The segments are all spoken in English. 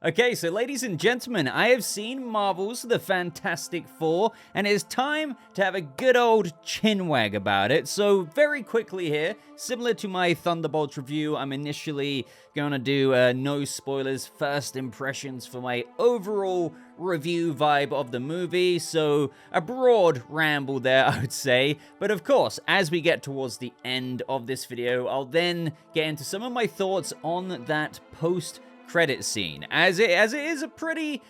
Okay, so ladies and gentlemen, I have seen Marvel's The Fantastic Four, and it is time to have a good old chinwag about it. So very quickly here, similar to my Thunderbolts review, I'm initially going to do no spoilers, first impressions for my overall review vibe of the movie. So a broad ramble there, I would say. But of course, as we get towards the end of this video, I'll then get into some of my thoughts on that post-credit scene, as it is a pretty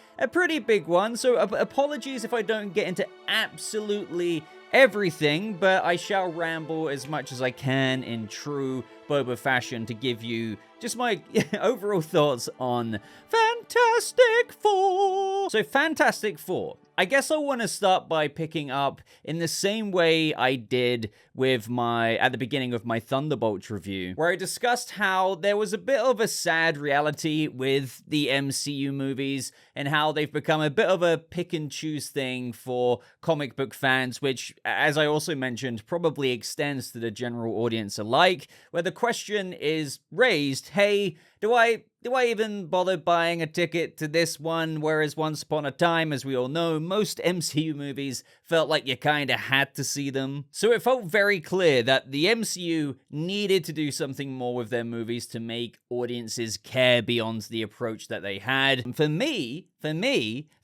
big one. So apologies if I don't get into absolutely everything, but I shall ramble as much as I can in true Boba fashion to give you just my overall thoughts on Fantastic Four. So Fantastic Four, I guess I want to start by picking up in the same way I did with at the beginning of my Thunderbolts review, where I discussed how there was a bit of a sad reality with the MCU movies and how they've become a bit of a pick and choose thing for comic book fans, which, as I also mentioned, probably extends to the general audience alike, where the question is raised, hey, do I even bother buying a ticket to this one? Whereas once upon a time, as we all know, most MCU movies felt like you kinda had to see them. So it felt very clear that the MCU needed to do something more with their movies to make audiences care beyond the approach that they had. And for me,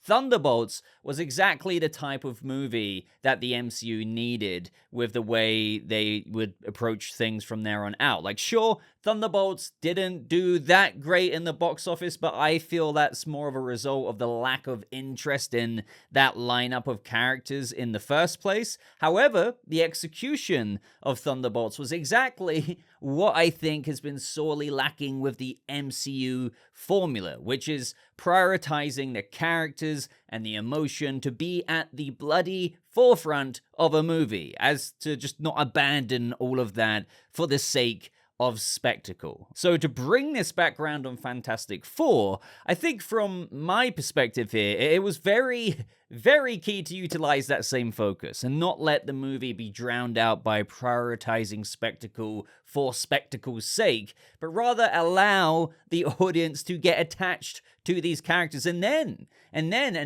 Thunderbolts was exactly the type of movie that the MCU needed with the way they would approach things from there on out. Like, sure, Thunderbolts didn't do that great in the box office, but I feel that's more of a result of the lack of interest in that lineup of characters in the first place. However, the execution of Thunderbolts was exactly what I think has been sorely lacking with the MCU formula, which is prioritizing the characters and the emotion to be at the bloody forefront of a movie, as to just not abandon all of that for the sake of spectacle. So to bring this background on Fantastic Four, I think from my perspective here, it was very key to utilize that same focus and not let the movie be drowned out by prioritizing spectacle for spectacle's sake, but rather allow the audience to get attached to these characters, and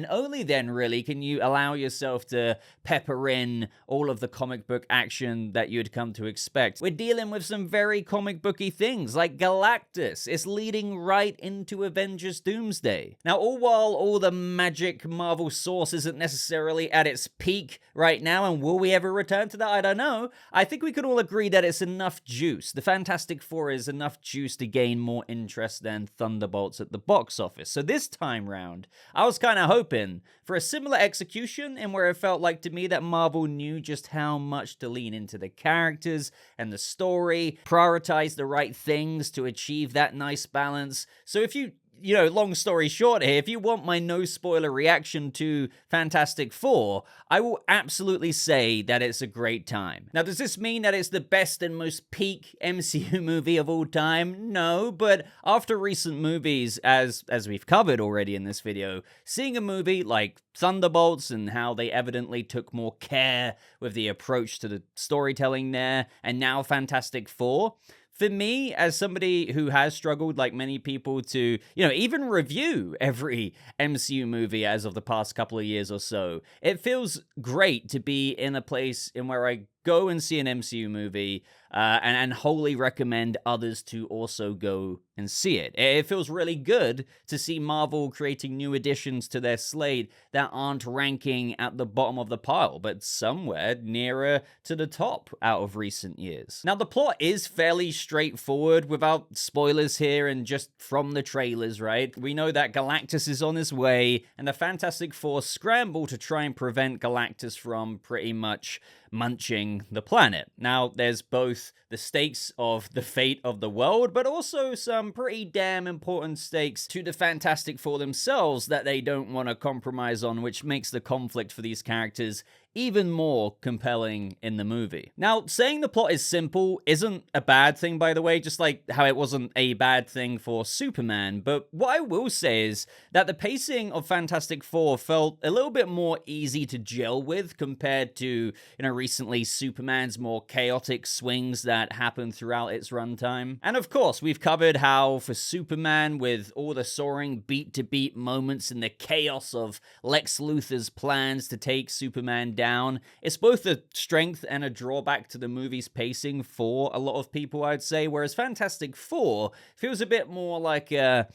only then really can you allow yourself to pepper in all of the comic book action that you'd come to expect. We're dealing with some very comic booky things like Galactus. It's leading right into Avengers Doomsday. Now, all while all the magic Marvel source isn't necessarily at its peak right now, and will we ever return to that? I don't know. I think we could all agree that it's enough juice. The Fantastic Four is enough juice to gain more interest than Thunderbolts at the box office. So this time round, I was kind of hoping for a similar execution, and where it felt like to me that Marvel knew just how much to lean into the characters and the story, prioritize the right things to achieve that nice balance. So if you long story short here, if you want my no spoiler reaction to Fantastic Four, I will absolutely say that it's a great time. Now, does this mean that it's the best and most peak MCU movie of all time? No, but after recent movies, as we've covered already in this video, seeing a movie like Thunderbolts and how they evidently took more care with the approach to the storytelling there, and now Fantastic Four, for me, as somebody who has struggled, like many people, to, even review every MCU movie as of the past couple of years or so, it feels great to be in a place in where I go and see an MCU movie and wholly recommend others to also go and see it. It feels really good to see Marvel creating new additions to their slate that aren't ranking at the bottom of the pile, but somewhere nearer to the top out of recent years. Now, the plot is fairly straightforward without spoilers here and just from the trailers, right? We know that Galactus is on his way, and the Fantastic Four scramble to try and prevent Galactus from pretty much munching the planet. Now, there's both the stakes of the fate of the world, but also some pretty damn important stakes to the Fantastic Four themselves that they don't want to compromise on, which makes the conflict for these characters even more compelling in the movie. Now, saying the plot is simple isn't a bad thing, by the way, just like how it wasn't a bad thing for Superman, but what I will say is that the pacing of Fantastic Four felt a little bit more easy to gel with compared to, recently Superman's more chaotic swings that happened throughout its runtime. And of course, we've covered how for Superman, with all the soaring beat-to-beat moments and the chaos of Lex Luthor's plans to take Superman down, it's both a strength and a drawback to the movie's pacing for a lot of people, I'd say, whereas Fantastic Four feels a bit more like a,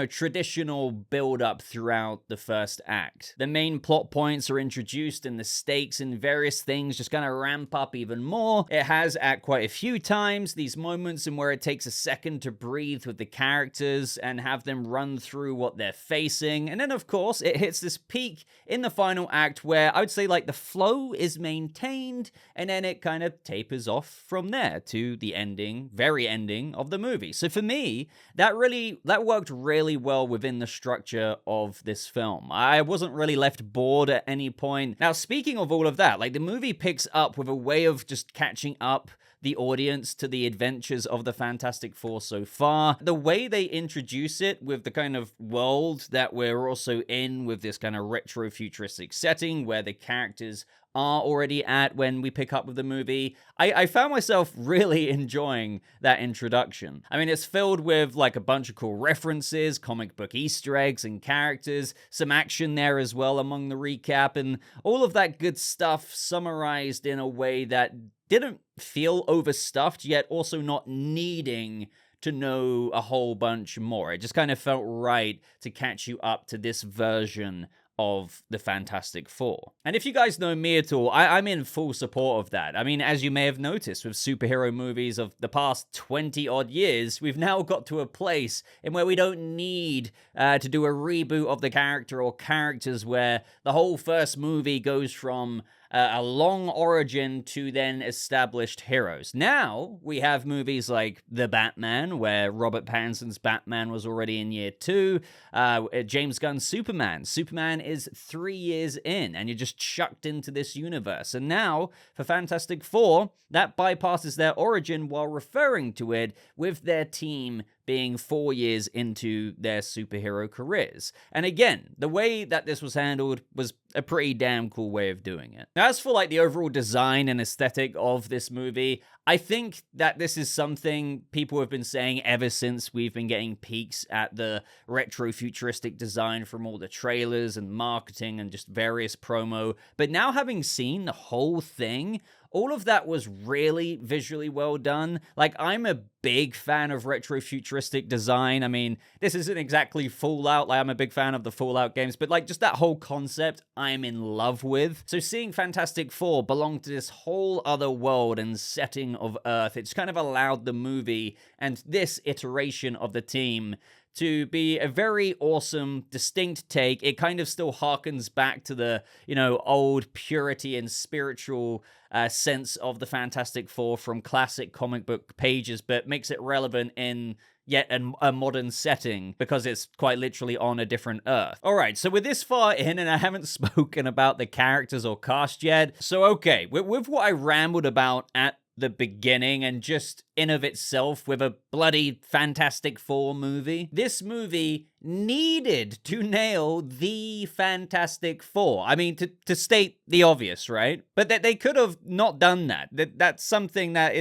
traditional build-up throughout the first act. The main plot points are introduced and the stakes and various things just kind of ramp up even more. It has at quite a few times these moments in where it takes a second to breathe with the characters and have them run through what they're facing. And then, of course, it hits this peak in the final act where I would say like the flow is maintained and then it kind of tapers off from there to the ending, very ending of the movie. So for me, that worked really well within the structure of this film. I wasn't really left bored at any point. Now, speaking of all of that, like the movie picks up with a way of just catching up the audience to the adventures of the Fantastic Four so far. The way they introduce it with the kind of world that we're also in with this kind of retro-futuristic setting where the characters are already at when we pick up with the movie, I found myself really enjoying that introduction. I mean, it's filled with like a bunch of cool references, comic book Easter eggs and characters, some action there as well among the recap, and all of that good stuff summarized in a way that didn't feel overstuffed, yet also not needing to know a whole bunch more. It just kind of felt right to catch you up to this version of the Fantastic Four. And if you guys know me at all, I'm in full support of that. I mean, as you may have noticed with superhero movies of the past 20 odd years, we've now got to a place in where we don't need to do a reboot of the character or characters where the whole first movie goes from a long origin to then established heroes. Now, we have movies like The Batman, where Robert Pattinson's Batman was already in year 2, James Gunn's Superman. Superman is 3 years in, and you're just chucked into this universe. And now, for Fantastic Four, that bypasses their origin while referring to it with their team being 4 years into their superhero careers. And again, the way that this was handled was a pretty damn cool way of doing it. Now, as for like the overall design and aesthetic of this movie, I think that this is something people have been saying ever since we've been getting peeks at the retro-futuristic design from all the trailers and marketing and just various promo. But now having seen the whole thing, all of that was really visually well done. Like, I'm a big fan of retro-futuristic design. I mean, this isn't exactly Fallout. Like, I'm a big fan of the Fallout games, but like just that whole concept, I'm in love with. So seeing Fantastic Four belong to this whole other world and setting of Earth, it's kind of allowed the movie and this iteration of the team to be a very awesome, distinct take. It kind of still harkens back to the, old purity and spiritual sense of the Fantastic Four from classic comic book pages, but makes it relevant in yet a modern setting because it's quite literally on a different Earth. All right, so we're this far in and I haven't spoken about the characters or cast yet. So okay, with what I rambled about at the beginning and just in of itself with a bloody Fantastic Four movie, this movie needed to nail the Fantastic Four. I mean, to state the obvious, right? But that they could have not done that. That's something that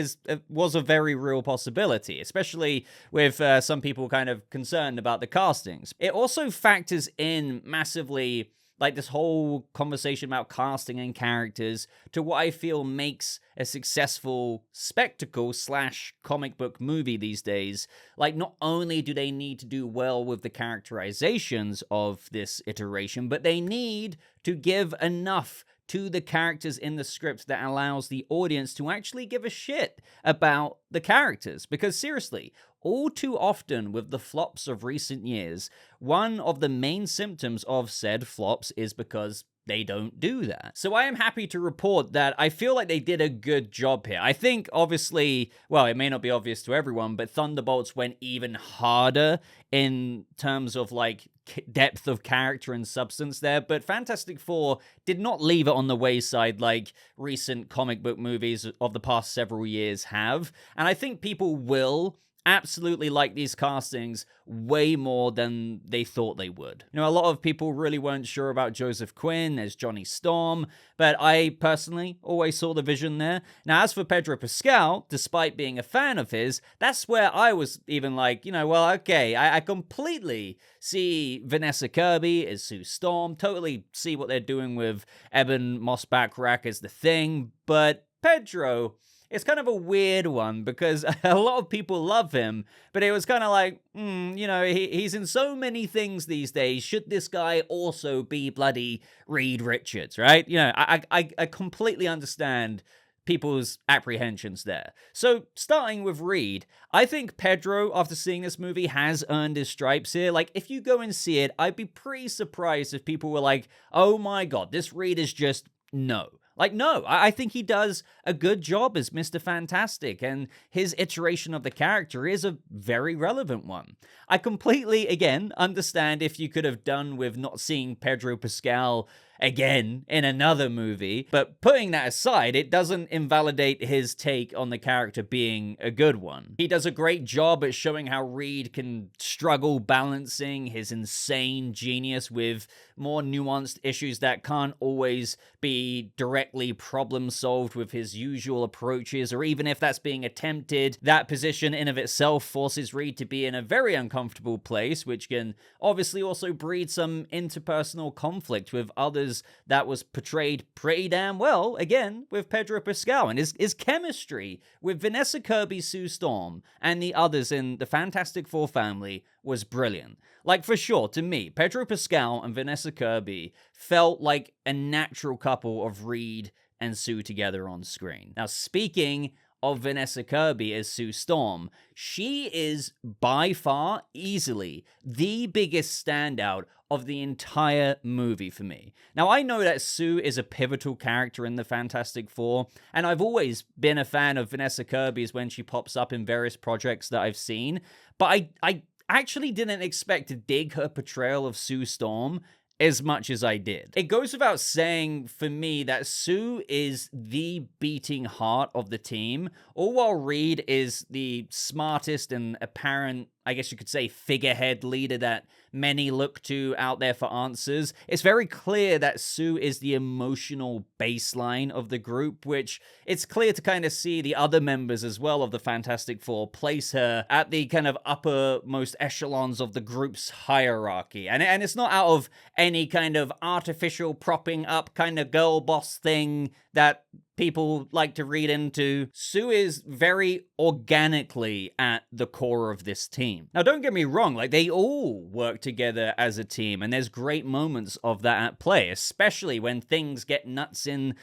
was a very real possibility, especially with some people kind of concerned about the castings. It also factors in massively like this whole conversation about casting and characters to what I feel makes a successful spectacle / comic book movie these days. Like, not only do they need to do well with the characterizations of this iteration, but they need to give enough to the characters in the script that allows the audience to actually give a shit about the characters. Because seriously, all too often with the flops of recent years, one of the main symptoms of said flops is because they don't do that. So I am happy to report that I feel like they did a good job here. I think, obviously, well, it may not be obvious to everyone, but Thunderbolts went even harder in terms of, like, depth of character and substance there, but Fantastic Four did not leave it on the wayside like recent comic book movies of the past several years have. And I think people will absolutely like these castings way more than they thought they would. You know, a lot of people really weren't sure about Joseph Quinn as Johnny Storm, but I personally always saw the vision there. Now, as for Pedro Pascal, despite being a fan of his, that's where I was even like, you know, well, okay, I completely see Vanessa Kirby as Sue Storm, totally see what they're doing with Ebon Moss-Bachrach as the Thing, but Pedro, it's kind of a weird one because a lot of people love him, but it was kind of like, you know, he's in so many things these days. Should this guy also be bloody Reed Richards, right? You know, I completely understand people's apprehensions there. So, starting with Reed, I think Pedro, after seeing this movie, has earned his stripes here. Like, if you go and see it, I'd be pretty surprised if people were like, oh my god, this Reed is just no. Like, no, I think he does a good job as Mr. Fantastic, and his iteration of the character is a very relevant one. I completely, again, understand if you could have done with not seeing Pedro Pascal again in another movie, but putting that aside, it doesn't invalidate his take on the character being a good one. He does a great job at showing how Reed can struggle balancing his insane genius with more nuanced issues that can't always be directly problem solved with his usual approaches, or even if that's being attempted, that position in of itself forces Reed to be in a very uncomfortable place, which can obviously also breed some interpersonal conflict with others that was portrayed pretty damn well, again, with Pedro Pascal. And his chemistry with Vanessa Kirby, Sue Storm, and the others in the Fantastic Four family was brilliant. Like, for sure, to me, Pedro Pascal and Vanessa Kirby felt like a natural couple of Reed and Sue together on screen. Now, speaking of Vanessa Kirby as Sue Storm, she is by far, easily, the biggest standout of the entire movie for me. Now, I know that Sue is a pivotal character in the Fantastic Four, and I've always been a fan of Vanessa Kirby's when she pops up in various projects that I've seen, but I actually didn't expect to dig her portrayal of Sue Storm as much as I did. It goes without saying for me that Sue is the beating heart of the team, all while Reed is the smartest and apparent, I guess you could say, figurehead leader that many look to out there for answers. It's very clear that Sue is the emotional baseline of the group, which it's clear to kind of see the other members as well of the Fantastic Four place her at the kind of uppermost echelons of the group's hierarchy. And it's not out of any kind of artificial propping up kind of girl boss thing that people like to read into. Sue is very organically at the core of this team. Now, don't get me wrong, like, they all work together as a team, and there's great moments of that at play, especially when things get nuts in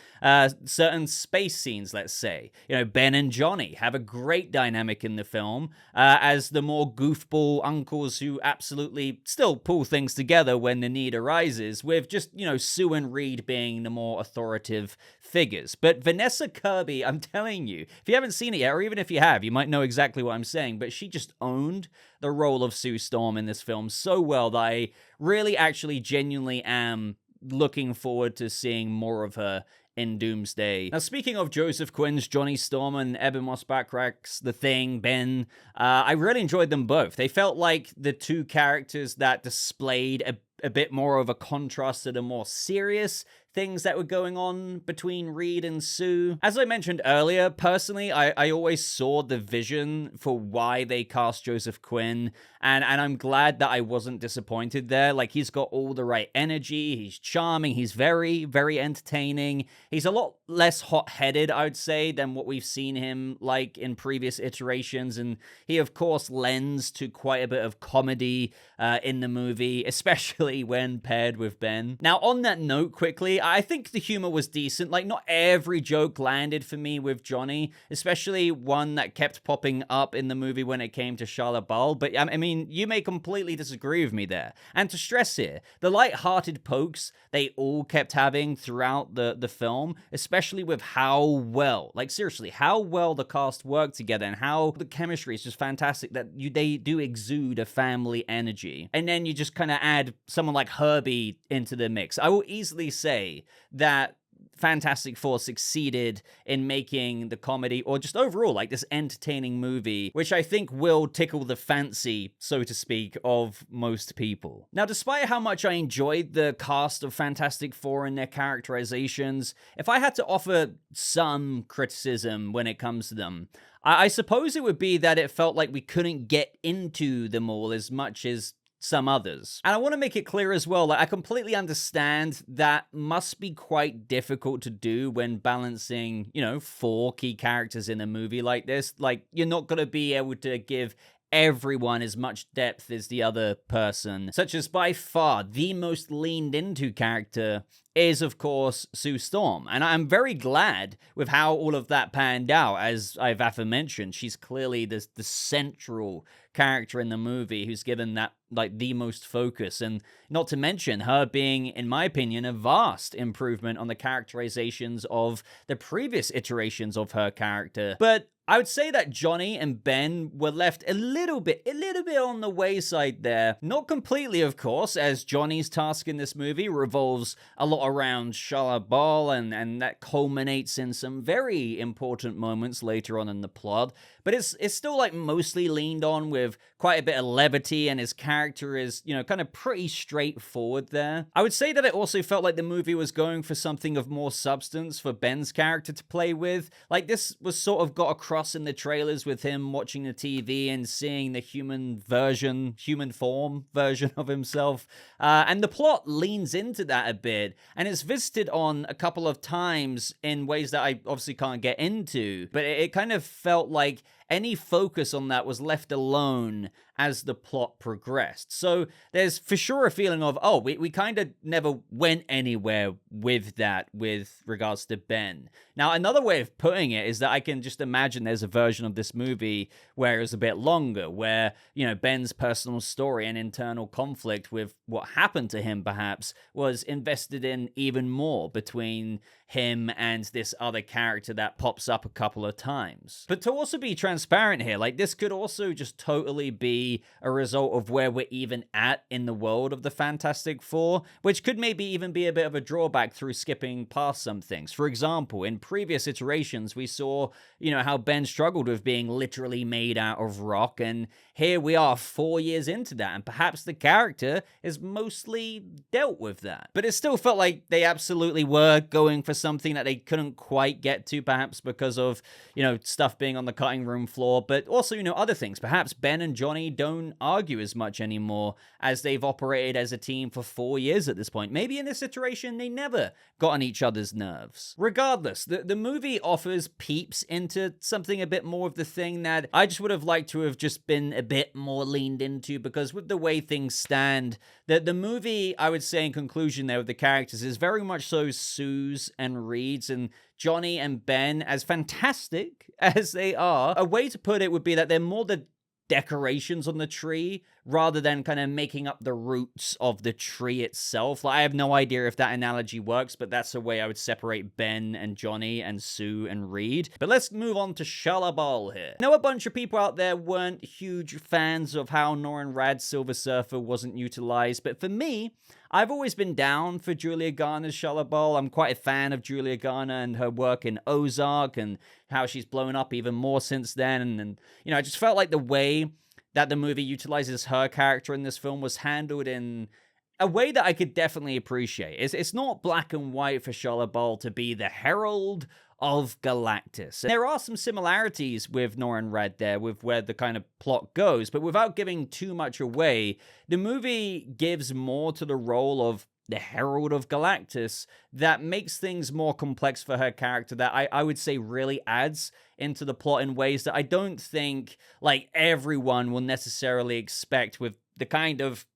certain space scenes, let's say. You know, Ben and Johnny have a great dynamic in the film as the more goofball uncles who absolutely still pull things together when the need arises, with just, you know, Sue and Reed being the more authoritative figures. But Vanessa Kirby, I'm telling you, if you haven't seen it yet, or even if you have, you might know exactly what I'm saying, but she just owned the role of Sue Storm in this film so well that I really actually genuinely am looking forward to seeing more of her in Doomsday. Now, speaking of Joseph Quinn's Johnny Storm and Ebon Moss-Bachrach's The Thing, Ben, I really enjoyed them both. They felt like the two characters that displayed a bit more of a contrast to the more serious things that were going on between Reed and Sue. As I mentioned earlier, personally, I always saw the vision for why they cast Joseph Quinn, and I'm glad that I wasn't disappointed there. Like, he's got all the right energy, he's charming, he's very, very entertaining. He's a lot less hot-headed, I would say, than what we've seen him like in previous iterations, and he, of course, lends to quite a bit of comedy in the movie, especially especially when paired with Ben. Now, on that note, quickly, I think the humor was decent. Like, not every joke landed for me with Johnny, especially one that kept popping up in the movie when it came to Shalla-Bal. But, I mean, you may completely disagree with me there. And to stress here, the light-hearted pokes they all kept having throughout the film, especially with how well, like, seriously, how well the cast worked together and how the chemistry is just fantastic, that they do exude a family energy. And then you just kind of add someone like Herbie into the mix. I will easily say that Fantastic Four succeeded in making the comedy, or just overall, like, this entertaining movie, which I think will tickle the fancy, so to speak, of most people. Now, despite how much I enjoyed the cast of Fantastic Four and their characterizations, if I had to offer some criticism when it comes to them, I suppose it would be that it felt like we couldn't get into them all as much as some others. And I want to make it clear as well, like, I completely understand that must be quite difficult to do when balancing, you know, 4 key characters in a movie like this. Like, you're not going to be able to give everyone as much depth as the other person, such as by far the most leaned into character is, of course, Sue Storm. And I'm very glad with how all of that panned out. As I've aforementioned, she's clearly the central character in the movie who's given that, like, the most focus. And not to mention her being, in my opinion, a vast improvement on the characterizations of the previous iterations of her character. But I would say that Johnny and Ben were left a little bit on the wayside there. Not completely, of course, as Johnny's task in this movie revolves a lot around Shalla-Bal, and that culminates in some very important moments later on in the plot. But it's still, like, mostly leaned on with quite a bit of levity, and his character is, you know, kind of pretty straightforward there. I would say that it also felt like the movie was going for something of more substance for Ben's character to play with. Like, this was sort of got across in the trailers with him watching the TV and seeing the human form version of himself. And the plot leans into that a bit, and it's visited on a couple of times in ways that I obviously can't get into, but it kind of felt like any focus on that was left alone as the plot progressed. So there's for sure a feeling of, oh, we kind of never went anywhere with that with regards to Ben. Now, another way of putting it is that I can just imagine there's a version of this movie where it's a bit longer, where, you know, Ben's personal story and internal conflict with what happened to him perhaps was invested in even more between him and this other character that pops up a couple of times. But to also be transparent here, like, this could also just totally be a result of where we're even at in the world of the Fantastic Four, which could maybe even be a bit of a drawback through skipping past some things. For example, in previous iterations, we saw, you know, how Ben struggled with being literally made out of rock, and here we are 4 years into that, and perhaps the character is mostly dealt with that. But it still felt like they absolutely were going for something that they couldn't quite get to, perhaps because of, you know, stuff being on the cutting room floor, but also, you know, other things. Perhaps Ben and Johnny don't argue as much anymore, as they've operated as a team for 4 years at this point. Maybe in this iteration, they never got on each other's nerves. Regardless, the movie offers peeps into something a bit more of the thing that I just would have liked to have just been a bit more leaned into, because with the way things stand, the movie, I would say in conclusion there with the characters, is very much so Sue's and Reed's, and Johnny and Ben, as fantastic as they are, a way to put it would be that they're more the decorations on the tree rather than kind of making up the roots of the tree itself. Like, I have no idea if that analogy works, but that's the way I would separate Ben and Johnny and Sue and Reed. But let's move on to Shalla-Bal here. I know a bunch of people out there weren't huge fans of how Norrin Radd's Silver Surfer wasn't utilized, but for me, I've always been down for Julia Garner's Shalla-Bal. I'm quite a fan of Julia Garner and her work in Ozark and how she's blown up even more since then. And you know, I just felt like the way that the movie utilizes her character in this film was handled in a way that I could definitely appreciate. It's not black and white for Shalla-Bal to be the Herald of Galactus. There are some similarities with Norrin Radd there, with where the kind of plot goes, but without giving too much away, the movie gives more to the role of the Herald of Galactus that makes things more complex for her character, that I would say really adds into the plot in ways that I don't think, like, everyone will necessarily expect, with the kind of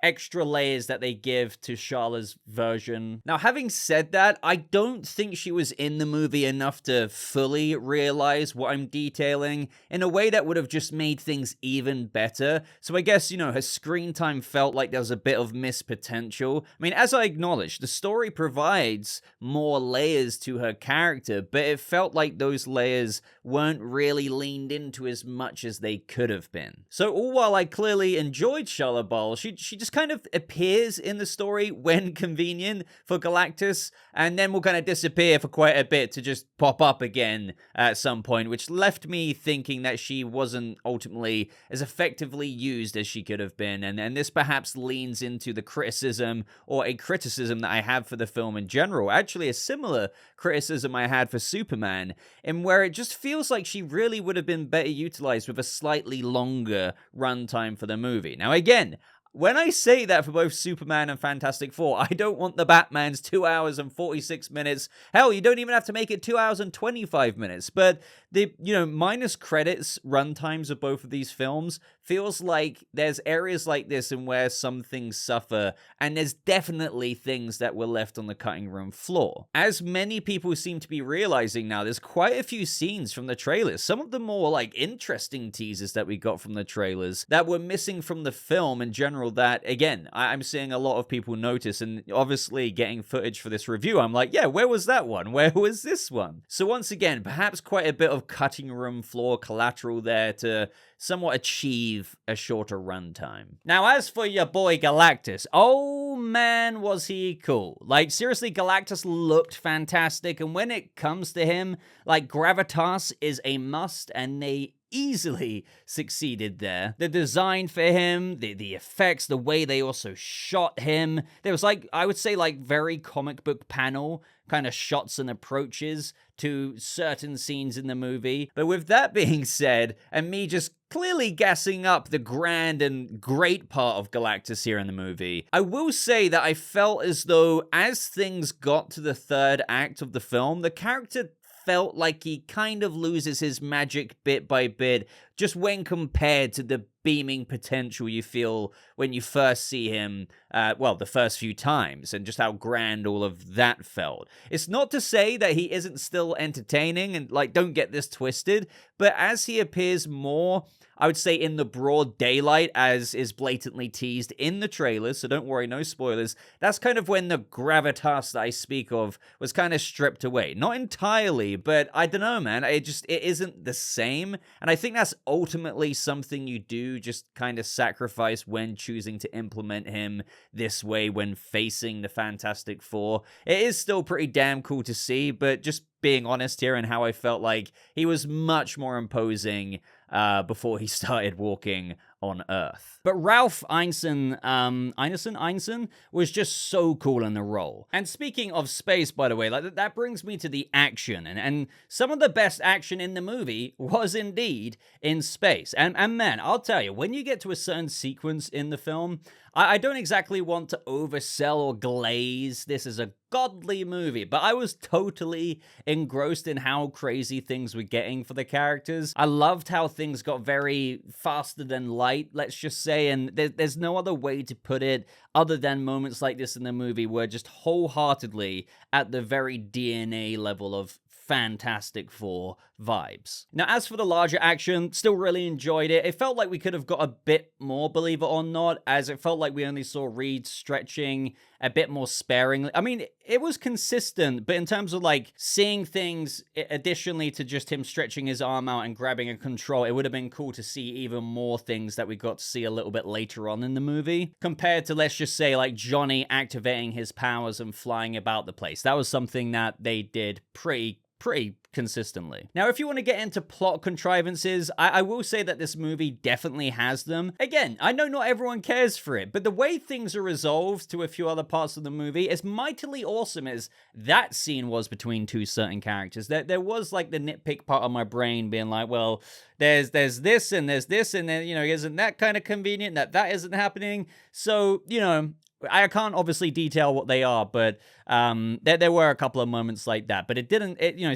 extra layers that they give to Shala's version. Now, having said that, I don't think she was in the movie enough to fully realize what I'm detailing in a way that would have just made things even better. So I guess, her screen time felt like there was a bit of missed potential. I mean, as I acknowledged, the story provides more layers to her character, but it felt like those layers weren't really leaned into as much as they could have been. So all while I clearly enjoyed Shalla-Bal, she just kind of appears in the story when convenient for Galactus, and then will kind of disappear for quite a bit to just pop up again at some point, which left me thinking that she wasn't ultimately as effectively used as she could have been, and this perhaps leans into the criticism, or a criticism that I have for the film in general, actually a similar criticism I had for Superman, in where it just feels like she really would have been better utilized with a slightly longer runtime for the movie. Now again, when I say that for both Superman and Fantastic Four, I don't want the Batman's 2 hours and 46 minutes. Hell, you don't even have to make it 2 hours and 25 minutes. But the, minus credits runtimes of both of these films feels like there's areas like this in where some things suffer, and there's definitely things that were left on the cutting room floor. As many people seem to be realizing now, there's quite a few scenes from the trailers, some of the more interesting teasers that we got from the trailers that were missing from the film in general, that again, I'm seeing a lot of people notice, and obviously getting footage for this review, I'm like, yeah, where was that one? Where was this one? So once again, perhaps quite a bit of cutting room floor collateral there to somewhat achieve a shorter runtime. Now, as for your boy Galactus, oh man, was he cool. Seriously, Galactus looked fantastic, and when it comes to him, gravitas is a must, and they easily succeeded there. The design for him, the effects, the way they also shot him, there was I would say very comic book panel kind of shots and approaches to certain scenes in the movie. But with that being said, and me just clearly gassing up the grand and great part of Galactus here in the movie, I will say that I felt as though as things got to the third act of the film, the character felt like he kind of loses his magic bit by bit, just when compared to the beaming potential you feel when you first see him, the first few times, and just how grand all of that felt. It's not to say that he isn't still entertaining, and don't get this twisted, but as he appears more, I would say, in the broad daylight, as is blatantly teased in the trailers, so don't worry, no spoilers, that's kind of when the gravitas that I speak of was kind of stripped away. Not entirely, but I don't know, man, it isn't the same, and I think that's ultimately something you do just kind of sacrifice when choosing to implement him this way when facing the Fantastic Four. It is still pretty damn cool to see, but just being honest here and how I felt like he was much more imposing before he started walking on Earth. But Ralph Ineson was just so cool in the role. And speaking of space, by the way, that brings me to the action. And some of the best action in the movie was indeed in space. And man, I'll tell you, when you get to a certain sequence in the film, I don't exactly want to oversell or glaze this as a godly movie, but I was totally engrossed in how crazy things were getting for the characters. I loved how things got very faster than light, let's just say, and there's no other way to put it other than moments like this in the movie were just wholeheartedly at the very DNA level of Fantastic Four vibes. Now, as for the larger action, still really enjoyed it. It felt like we could have got a bit more, believe it or not, as it felt like we only saw Reed stretching a bit more sparingly. I mean, it was consistent, but in terms of seeing things additionally to just him stretching his arm out and grabbing a control, it would have been cool to see even more things that we got to see a little bit later on in the movie, compared to, let's just say, Johnny activating his powers and flying about the place. That was something that they did pretty consistently. Now, if you want to get into plot contrivances, I will say that this movie definitely has them. Again, I know not everyone cares for it, but the way things are resolved to a few other parts of the movie is mightily awesome as that scene was between two certain characters. There was the nitpick part of my brain being well, there's this and there's this, and then, isn't that kind of convenient that isn't happening? So, I can't obviously detail what they are, but there were a couple of moments like that. But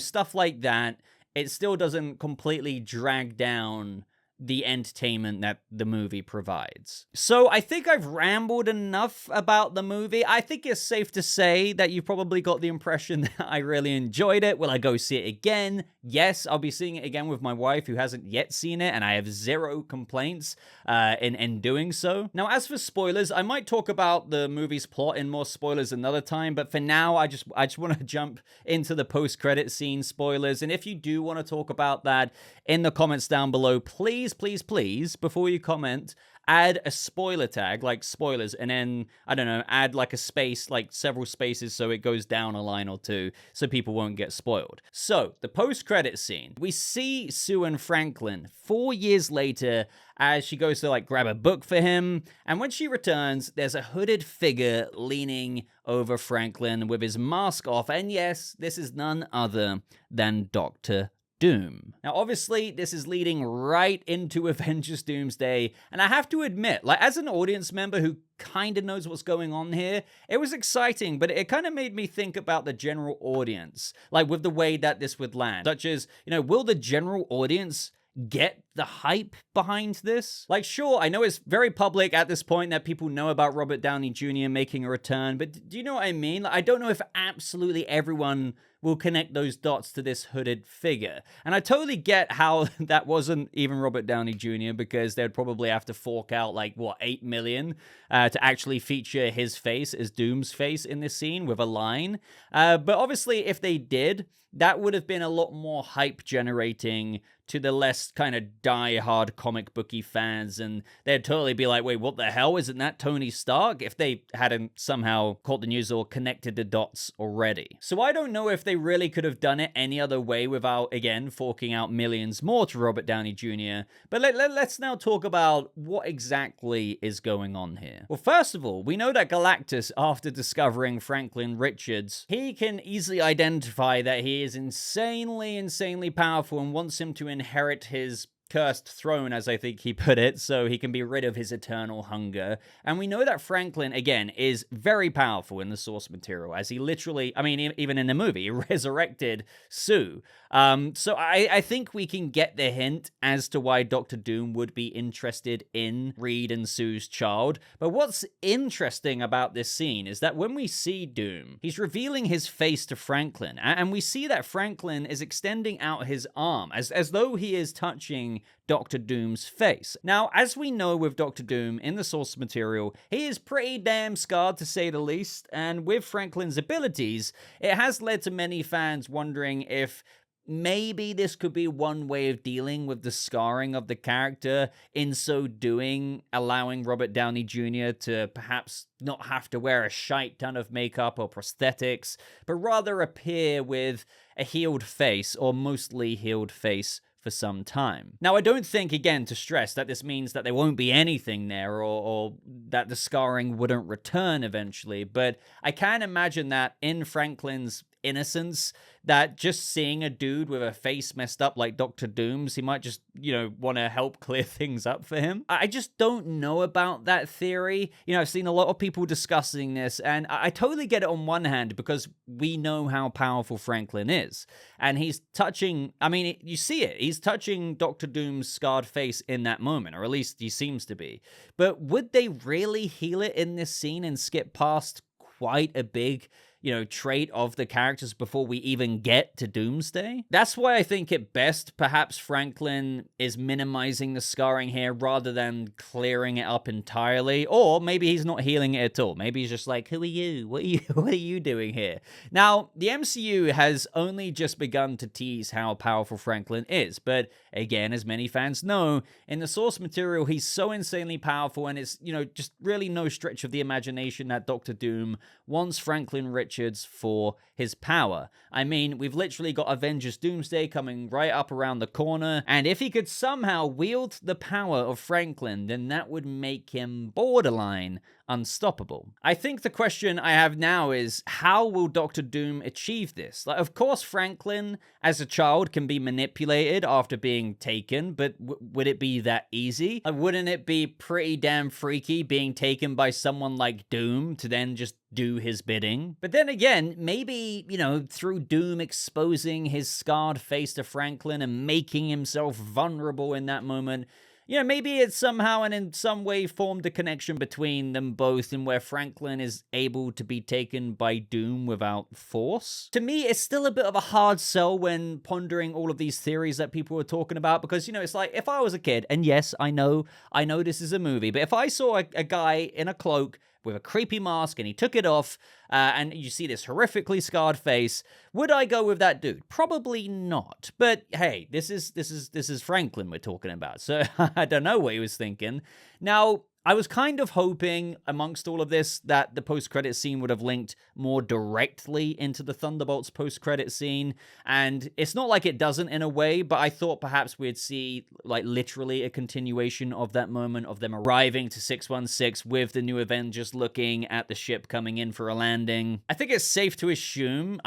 stuff like that, it still doesn't completely drag down the entertainment that the movie provides. So I think I've rambled enough about the movie. I think it's safe to say that you probably got the impression that I really enjoyed it. Will I go see it again? Yes, I'll be seeing it again with my wife, who hasn't yet seen it, and I have zero complaints in doing so. Now, as for spoilers, I might talk about the movie's plot in more spoilers another time, but for now, I just want to jump into the post-credit scene spoilers. And if you do want to talk about that in the comments down below, please, before you comment, add a spoiler tag, like spoilers, and then, I don't know, add like a space, like several spaces, so it goes down a line or two, so people won't get spoiled. So, the post-credit scene. We see Sue and Franklin 4 years later as she goes to, like, grab a book for him, and when she returns, there's a hooded figure leaning over Franklin with his mask off, and yes, this is none other than Dr. Doom. Now, obviously, this is leading right into Avengers Doomsday, and I have to admit, like, as an audience member who kind of knows what's going on here, it was exciting, but it kind of made me think about the general audience, like, with the way that this would land, such as, you know, will the general audience get the hype behind this? Like, sure, I know it's very public at this point that people know about Robert Downey Jr. making a return, but do you know what I mean? Like, I don't know if absolutely everyone will connect those dots to this hooded figure. And I totally get how that wasn't even Robert Downey Jr. because they'd probably have to fork out, like, what, $8 million to actually feature his face as Doom's face in this scene with a line. But obviously, if they did, that would have been a lot more hype generating to the less kind of die-hard comic booky fans, and they'd totally be like, wait, what the hell? Isn't that Tony Stark? If they hadn't somehow caught the news or connected the dots already. So I don't know if they really could have done it any other way without, again, forking out millions more to Robert Downey Jr. But let's now talk about what exactly is going on here. Well, first of all, we know that Galactus, after discovering Franklin Richards, he can easily identify that he is insanely powerful and wants him to inherit his cursed throne, as I think he put it, so he can be rid of his eternal hunger. And we know that Franklin, again, is very powerful in the source material, as he literally, I mean, even in the movie, resurrected Sue. So I think we can get the hint as to why Dr. Doom would be interested in Reed and Sue's child. But what's interesting about this scene is that when we see Doom, he's revealing his face to Franklin, and we see that Franklin is extending out his arm, as though he is touching Dr. Doom's face. Now, as we know with Dr. Doom in the source material, he is pretty damn scarred to say the least, and with Franklin's abilities, it has led to many fans wondering if maybe this could be one way of dealing with the scarring of the character, in so doing, allowing Robert Downey Jr. to perhaps not have to wear a shite ton of makeup or prosthetics, but rather appear with a healed face, or mostly healed face, for some time. Now, I don't think, again, to stress that this means that there won't be anything there, or that the scarring wouldn't return eventually, but I can imagine that in Franklin's innocence, that just seeing a dude with a face messed up like Dr. Doom's, he might just, you know, want to help clear things up for him. I just don't know about that theory. You know, I've seen a lot of people discussing this, and I totally get it on one hand, because we know how powerful Franklin is. And he's touching, I mean, you see it. He's touching Dr. Doom's scarred face in that moment, or at least he seems to be. But would they really heal it in this scene and skip past quite a big, you know, trait of the characters before we even get to Doomsday? That's why I think at best, perhaps Franklin is minimizing the scarring here rather than clearing it up entirely, or maybe he's not healing it at all. Maybe he's just like, who are you? What are you doing here? Now, the MCU has only just begun to tease how powerful Franklin is, but again, as many fans know, in the source material, he's so insanely powerful, and it's, you know, just really no stretch of the imagination that Dr. Doom wants Franklin Richards for his power. I mean, we've literally got Avengers Doomsday coming right up around the corner, and if he could somehow wield the power of Franklin, then that would make him borderline unstoppable. I think the question I have now is, how will Doctor Doom achieve this? Like, of course, Franklin, as a child, can be manipulated after being taken, but would it be that easy? Wouldn't it be pretty damn freaky being taken by someone like Doom to then just do his bidding? But then again, maybe, you know, through Doom exposing his scarred face to Franklin and making himself vulnerable in that moment, you know, maybe it's somehow and in some way formed a connection between them both, and where Franklin is able to be taken by Doom without force. To me, it's still a bit of a hard sell when pondering all of these theories that people are talking about, because, you know, it's like, if I was a kid, and yes, I know this is a movie, but if I saw a guy in a cloak with a creepy mask and he took it off, and you see this horrifically scarred face, would I go with that dude? Probably not. But hey, this is Franklin we're talking about, so I don't know what he was thinking. Now, I was kind of hoping, amongst all of this, that the post-credit scene would have linked more directly into the Thunderbolts post-credit scene, and it's not like it doesn't in a way, but I thought perhaps we'd see, like, literally a continuation of that moment of them arriving to 616 with the new Avengers looking at the ship coming in for a landing. I think it's safe to assume,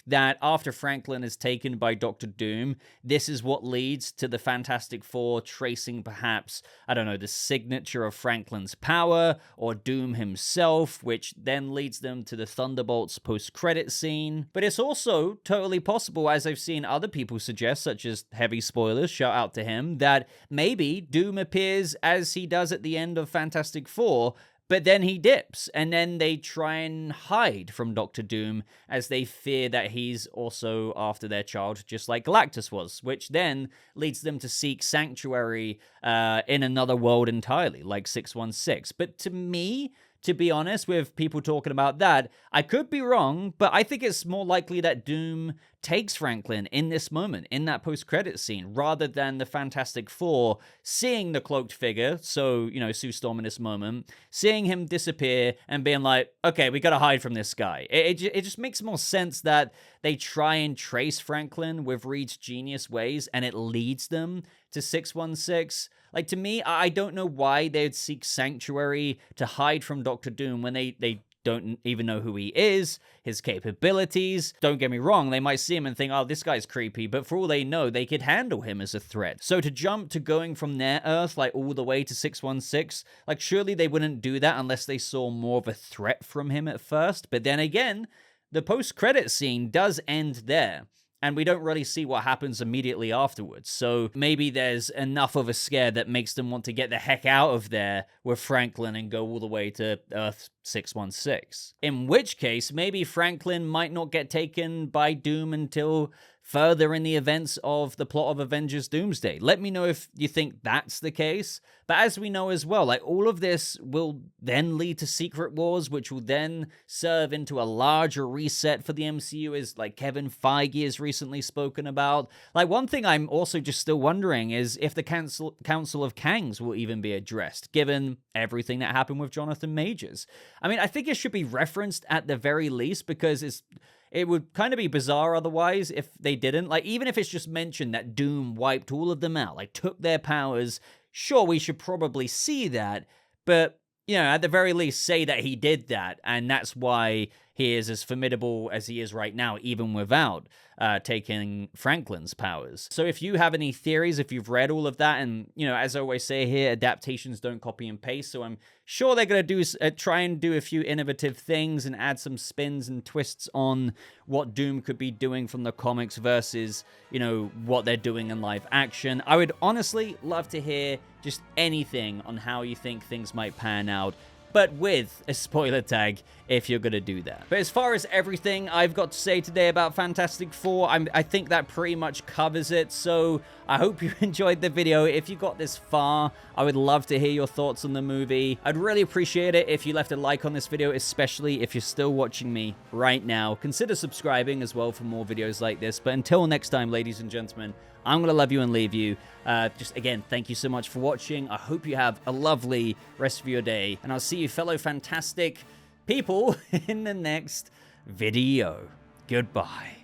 that after Franklin is taken by Doctor Doom, this is what leads to the Fantastic Four tracing perhaps, I don't know, the signature of Franklin's power, or Doom himself, which then leads them to the Thunderbolts post-credit scene. But it's also totally possible, as I've seen other people suggest, such as Heavy Spoilers, shout out to him, that maybe Doom appears as he does at the end of Fantastic Four, but then he dips, and then they try and hide from Doctor Doom as they fear that he's also after their child, just like Galactus was, which then leads them to seek sanctuary in another world entirely, like 616. But to me, to be honest, with people talking about that, I could be wrong, but I think it's more likely that Doom takes Franklin in this moment, in that post-credit scene, rather than the Fantastic Four seeing the cloaked figure, so, you know, Sue Storm in this moment, seeing him disappear and being like, okay, we gotta hide from this guy. It just makes more sense that they try and trace Franklin with Reed's genius ways, and it leads them to 616. Like, to me, I don't know why they'd seek sanctuary to hide from Doctor Doom when they don't even know who he is, his capabilities. Don't get me wrong, they might see him and think, oh, this guy's creepy, but for all they know, they could handle him as a threat. So to jump to going from their Earth, like, all the way to 616, like, surely they wouldn't do that unless they saw more of a threat from him at first. But then again, the post-credit scene does end there, and we don't really see what happens immediately afterwards. So maybe there's enough of a scare that makes them want to get the heck out of there with Franklin and go all the way to Earth 616. In which case, maybe Franklin might not get taken by Doom until further in the events of the plot of Avengers Doomsday. Let me know if you think that's the case. But as we know as well, like, all of this will then lead to Secret Wars, which will then serve into a larger reset for the MCU, as, like, Kevin Feige has recently spoken about. Like, one thing I'm also just still wondering is if the Council of Kangs will even be addressed, given everything that happened with Jonathan Majors. I mean, I think it should be referenced at the very least, because it would kind of be bizarre otherwise if they didn't. Like, even if it's just mentioned that Doom wiped all of them out, like, took their powers, sure, we should probably see that, but, you know, at the very least, say that he did that, and that's why he is as formidable as he is right now, even without taking Franklin's powers. So if you have any theories, if you've read all of that, and, you know, as I always say here, adaptations don't copy and paste, so I'm sure they're going to try and do a few innovative things and add some spins and twists on what Doom could be doing from the comics versus, you know, what they're doing in live action. I would honestly love to hear just anything on how you think things might pan out, but with a spoiler tag if you're gonna do that. But as far as everything I've got to say today about Fantastic Four, I think that pretty much covers it, so I hope you enjoyed the video. If you got this far, I would love to hear your thoughts on the movie. I'd really appreciate it if you left a like on this video, especially if you're still watching me right now. Consider subscribing as well for more videos like this, but until next time, ladies and gentlemen, I'm going to love you and leave you. Just, again, thank you so much for watching. I hope you have a lovely rest of your day, and I'll see you fellow fantastic people in the next video. Goodbye.